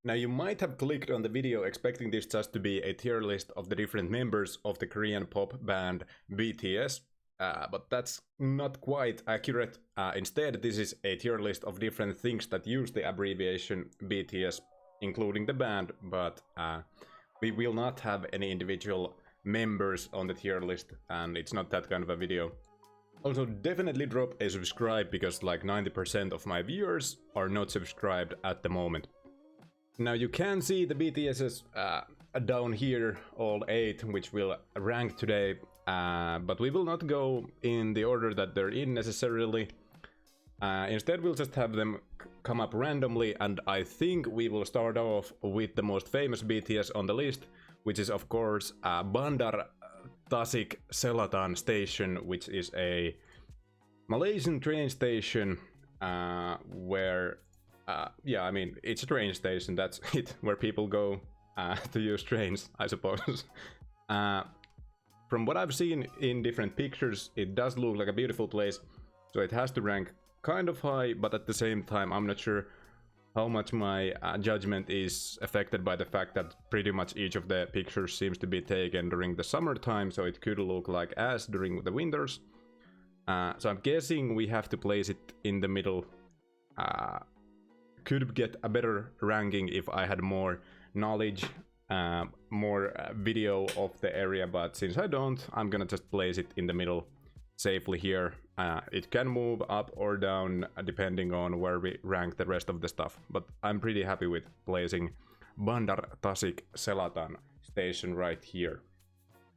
Now you might have clicked on the video expecting this just to be a tier list of the different members of the Korean pop band BTS, but that's not quite accurate. Instead, this is a tier list of different things that use the abbreviation BTS, including the band, but we will not have any individual members on the tier list, and it's not that kind of a video. Also, definitely drop a subscribe, because like 90% of my viewers are not subscribed at the moment. Now you can see the BTS's down here, all 8, which we'll rank today, but we will not go in the order that they're in necessarily. Instead, we'll just have them come up randomly, and I think we will start off with the most famous BTS on the list, which is of course Bandar Tasik Selatan Station, which is a Malaysian train station where yeah, I mean, it's a train station, that's it, where people go to use trains, I suppose. From what I've seen in different pictures, it does look like a beautiful place, so it has to rank kind of high, but at the same time, I'm not sure how much my judgment is affected by the fact that pretty much each of the pictures seems to be taken during the summertime, so it could look like ass during the winters. So I'm guessing we have to place it in the middle. Could get a better ranking if I had more knowledge, more video of the area, but since I don't, I'm gonna just place it in the middle safely here. It can move up or down depending on where we rank the rest of the stuff, but I'm pretty happy with placing Bandar Tasik Selatan Station right here.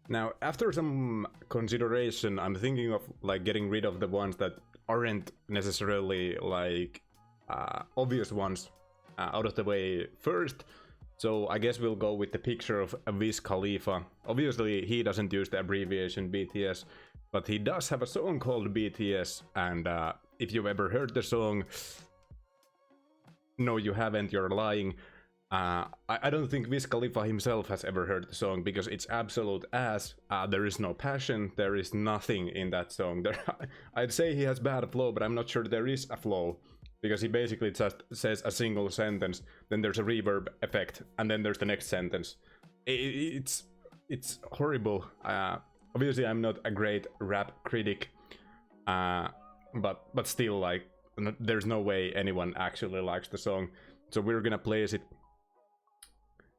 Now, after some consideration, I'm thinking of like getting rid of the ones that aren't necessarily like obvious ones out of the way first. So I guess we'll go with the picture of Wiz Khalifa. Obviously he doesn't use the abbreviation BTS, but he does have a song called BTS, and if you've ever heard the song, no you haven't, you're lying. I don't think Wiz Khalifa himself has ever heard the song, because it's absolute ass. There is no passion, there is nothing in that song. I'd say he has bad flow, but I'm not sure there is a flow, because he basically just says a single sentence, then there's a reverb effect, and then there's the next sentence. It's horrible. Obviously I'm not a great rap critic, but still, like, there's no way anyone actually likes the song, so we're gonna place it.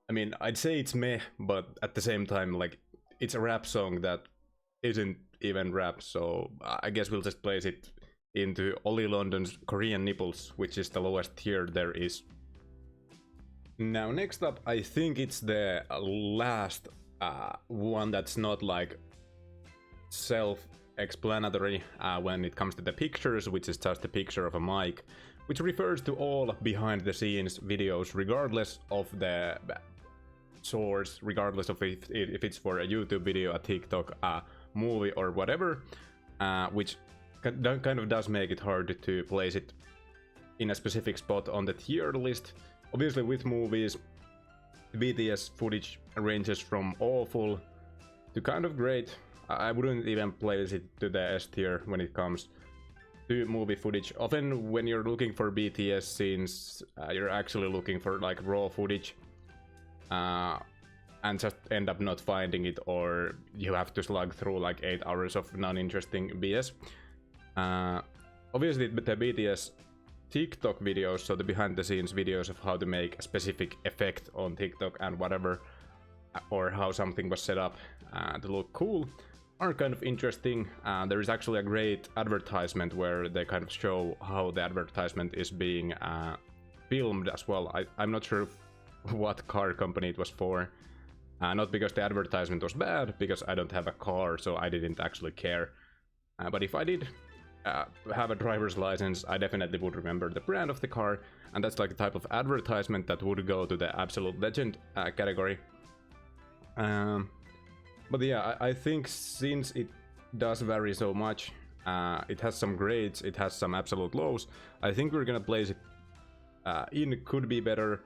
I mean, I'd say it's meh, but at the same time, like, it's a rap song that isn't even rap, so I guess we'll just place it into Ollie London's Korean Nipples, which is the lowest tier there is. Now next up, I think it's the last one that's not like self-explanatory when it comes to the pictures, which is just a picture of a mic, which refers to all behind the scenes videos, regardless of the source, regardless of if it's for a YouTube video, a TikTok, a movie, or whatever, which kind of does make it hard to place it in a specific spot on the tier list. Obviously with movies, BTS footage ranges from awful to kind of great. I wouldn't even place it to the S tier when it comes to movie footage. Often when you're looking for BTS scenes, you're actually looking for like raw footage, and just end up not finding it, or you have to slug through like 8 hours of non-interesting BS. Obviously the BTS TikTok videos, so the behind the scenes videos of how to make a specific effect on TikTok and whatever, or how something was set up to look cool, are kind of interesting. There is actually a great advertisement where they kind of show how the advertisement is being filmed as well. I'm not sure what car company it was for. Not because the advertisement was bad, because I don't have a car, so I didn't actually care. But if I did have a driver's license, I definitely would remember the brand of the car, and that's like the type of advertisement that would go to the absolute legend category. But yeah, I think since it does vary so much, it has some grades, it has some absolute lows, I think we're gonna place it in could be better,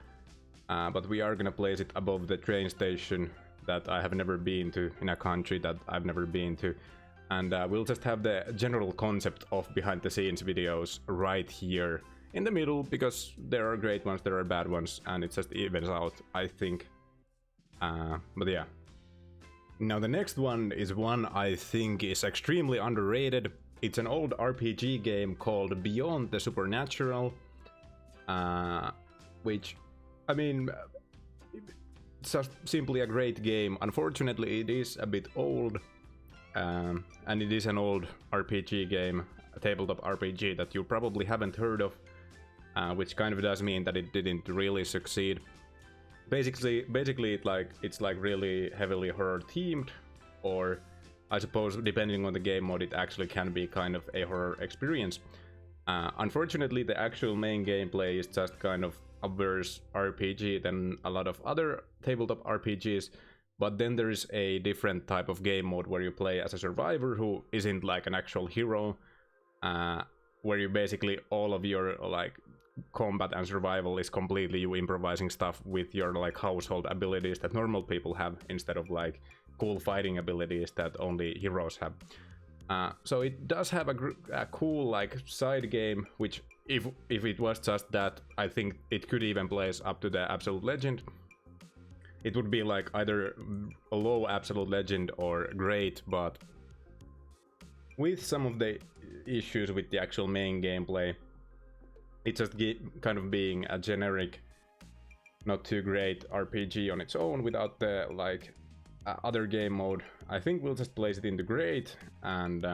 but we are gonna place it above the train station that I have never been to, in a country that I've never been to. And we'll just have the general concept of behind the scenes videos right here in the middle, because there are great ones, there are bad ones, and it just evens out, I think. But yeah. Now the next one is one I think is extremely underrated. It's an old RPG game called Beyond the Supernatural, which, I mean, it's just simply a great game. Unfortunately, it is a bit old, and it is an old RPG game, a tabletop RPG that you probably haven't heard of, which kind of does mean that it didn't really succeed. Basically, it's like really heavily horror themed, or I suppose depending on the game mode, it actually can be kind of a horror experience. Unfortunately, the actual main gameplay is just kind of a worse RPG than a lot of other tabletop RPGs. But then there is a different type of game mode where you play as a survivor who isn't like an actual hero, where you basically all of your like combat and survival is completely you improvising stuff with your like household abilities that normal people have, instead of like cool fighting abilities that only heroes have. So it does have a cool like side game, which if it was just that, I think it could even place up to the Absolute Legend. It would be like either a low Absolute Legend or great, but with some of the issues with the actual main gameplay, it's just kind of being a generic, not too great RPG on its own without the like other game mode. I think we'll just place it into great, and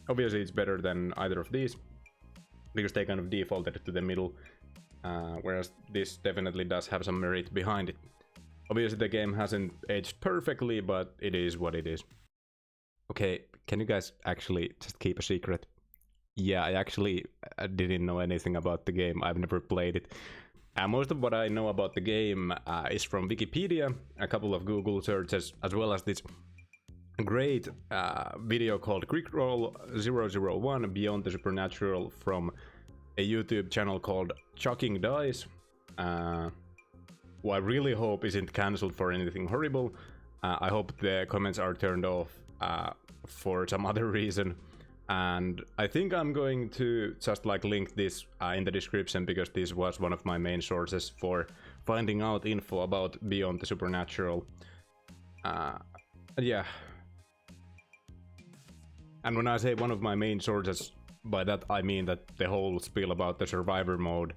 obviously it's better than either of these because they kind of defaulted to the middle, whereas this definitely does have some merit behind it. Obviously the game hasn't aged perfectly, but it is what it is. Okay, can you guys actually just keep a secret? Yeah, I actually didn't know anything about the game. I've never played it. Most of what I know about the game is from Wikipedia, a couple of Google searches, as well as this great video called Quickroll 001 Beyond the Supernatural from a YouTube channel called Chucking Dice, who I really hope isn't cancelled for anything horrible. I hope the comments are turned off for some other reason. And I think I'm going to just like link this in the description, because this was one of my main sources for finding out info about Beyond the Supernatural. Yeah. And when I say one of my main sources, by that I mean that the whole spiel about the survivor mode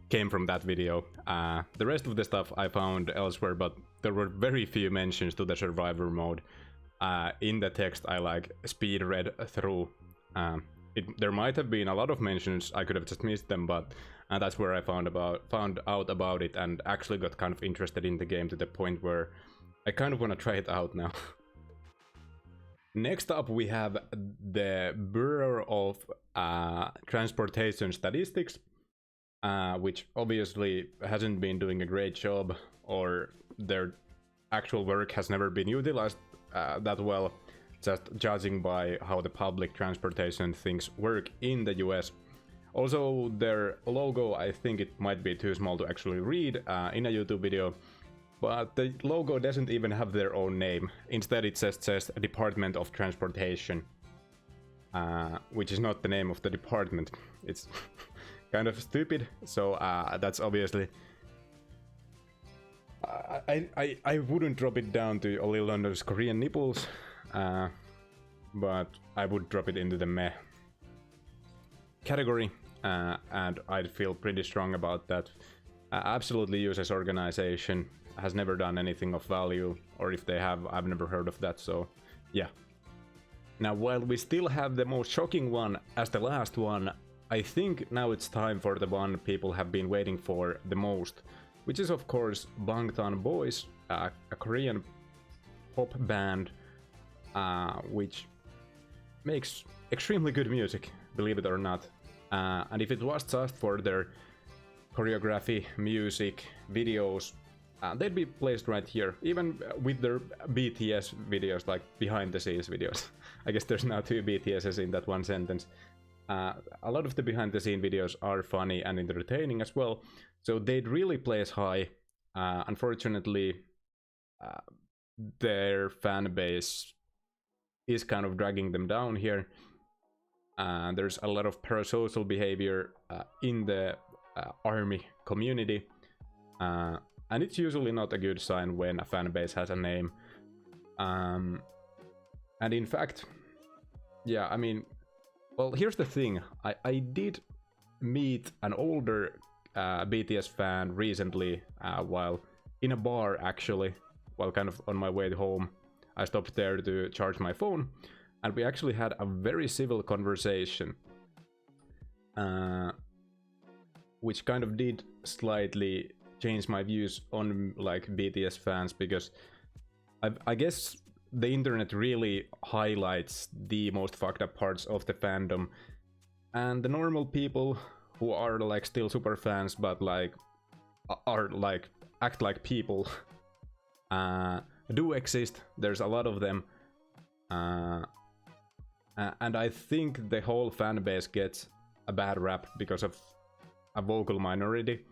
came from that video. The rest of the stuff I found elsewhere, but there were very few mentions to the survivor mode. In the text I like speed read through. There might have been a lot of mentions, I could have just missed them, but that's where I found out about it and actually got kind of interested in the game to the point where I kind of want to try it out now. Next up we have the Bureau of Transportation Statistics, which obviously hasn't been doing a great job, or their actual work has never been utilized that well, just judging by how the public transportation things work in the US. Also, their logo, I think it might be too small to actually read in a YouTube video, but the logo doesn't even have their own name. Instead it just says Department of Transportation, which is not the name of the department. It's kind of stupid, so that's obviously... I wouldn't drop it down to Oli London's Korean nipples, but I would drop it into the meh category, and I'd feel pretty strong about that. Absolutely useless organization, has never done anything of value, or if they have, I've never heard of that, so yeah. Now, while we still have the most shocking one as the last one, I think now it's time for the one people have been waiting for the most, which is of course Bangtan Boys, a Korean pop band, which makes extremely good music, believe it or not. And if it was just for their choreography, music, videos, they'd be placed right here, even with their BTS videos, like behind the scenes videos. I guess there's now 2 BTSs in that one sentence. A lot of the behind the scene videos are funny and entertaining as well, so they'd really place high. Unfortunately, their fan base is kind of dragging them down here. There's a lot of parasocial behavior in the ARMY community, and it's usually not a good sign when a fan base has a name. And in fact, yeah, I mean, well, here's the thing. I did meet an older BTS fan recently while in a bar, actually, while kind of on my way home. I stopped there to charge my phone, and we actually had a very civil conversation, which kind of did slightly change my views on like BTS fans, because I guess the internet really highlights the most fucked up parts of the fandom, and the normal people who are like still super fans but like are like act like people do exist. There's a lot of them, and I think the whole fan base gets a bad rap because of a vocal minority.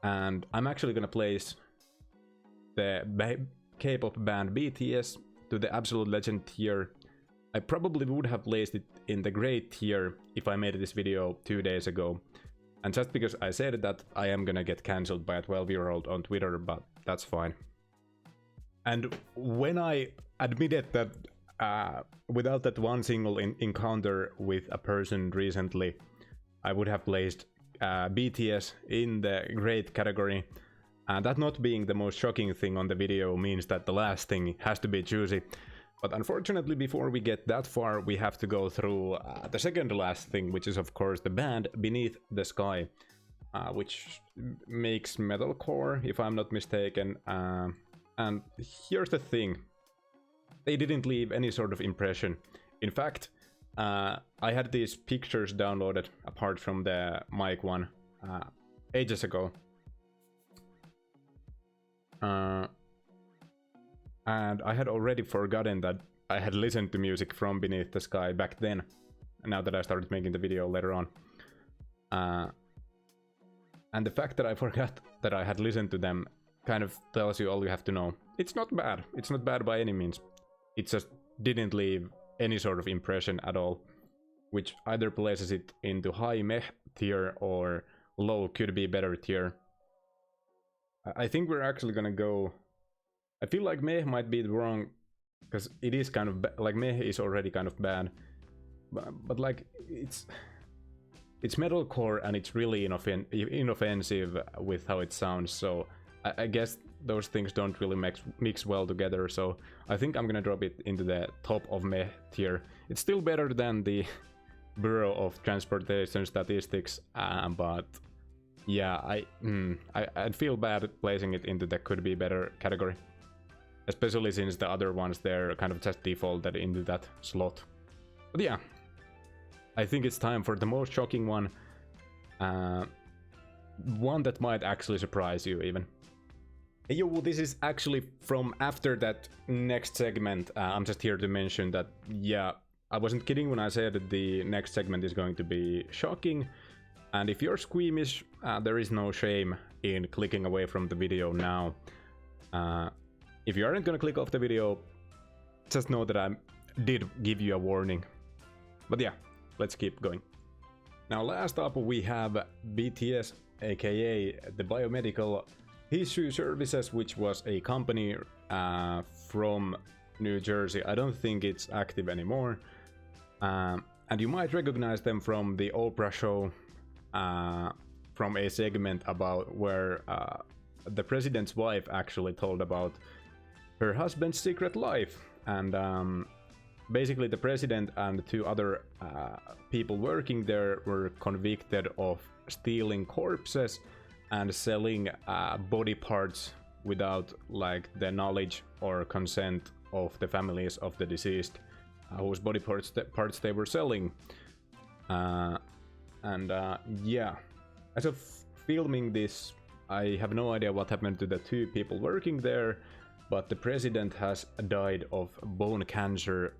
And I'm actually gonna place the K-pop band BTS to the absolute legend tier. I probably would have placed it in the great tier if I made this video 2 days ago. And just because I said that, I am gonna get cancelled by a 12-year-old on Twitter, but that's fine. And when I admitted that without that one single encounter with a person recently, I would have placed BTS in the great category. That not being the most shocking thing on the video means that the last thing has to be juicy. But unfortunately, before we get that far, we have to go through the second last thing, which is of course the band Beneath the Sky, which makes metalcore, if I'm not mistaken. And here's the thing, they didn't leave any sort of impression. In fact, I had these pictures downloaded apart from the mic one ages ago. And I had already forgotten that I had listened to music from Beneath the Sky back then, now that I started making the video later on. And the fact that I forgot that I had listened to them kind of tells you all you have to know. It's not bad. It's not bad by any means. It just didn't leave any sort of impression at all, which either places it into high meh tier or low could be better tier. I think we're actually gonna go... I feel like meh might be the wrong, because it is kind of like meh is already kind of bad, but like it's metalcore and it's really inoffensive with how it sounds, so I guess those things don't really mix well together, so I think I'm gonna drop it into the top of meh tier. It's still better than the Bureau of Transportation Statistics, but yeah, I'd feel bad placing it into the could be better category, especially since the other ones they're kind of just defaulted into that slot. But yeah, I think it's time for the most shocking one, one that might actually surprise you even. Hey yo, this is actually from after that next segment. I'm just here to mention that, yeah, I wasn't kidding when I said that the next segment is going to be shocking. And if you're squeamish, there is no shame in clicking away from the video now. If you aren't gonna click off the video, just know that I did give you a warning. But yeah, let's keep going. Now last up we have BTS, aka the Biomedical Tissue Services, which was a company from New Jersey. I don't think it's active anymore. And you might recognize them from the Oprah show, from a segment about where the president's wife actually told about her husband's secret life. And basically the president and 2 other people working there were convicted of stealing corpses and selling body parts without like the knowledge or consent of the families of the deceased, whose body parts they were selling. Yeah, as of filming this, I have no idea what happened to the 2 people working there, but the president has died of bone cancer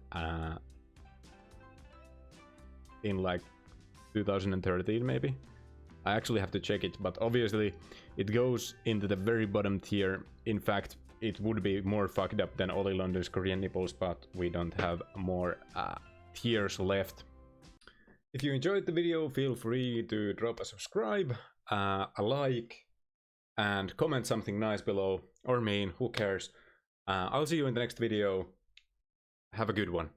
in like 2013 maybe. I actually have to check it, but obviously it goes into the very bottom tier. In fact, it would be more fucked up than Ollie London's Korean nipples, but we don't have more tiers left. If you enjoyed the video, feel free to drop a subscribe, a like, and comment something nice below, or mean, who cares. I'll see you in the next video. Have a good one.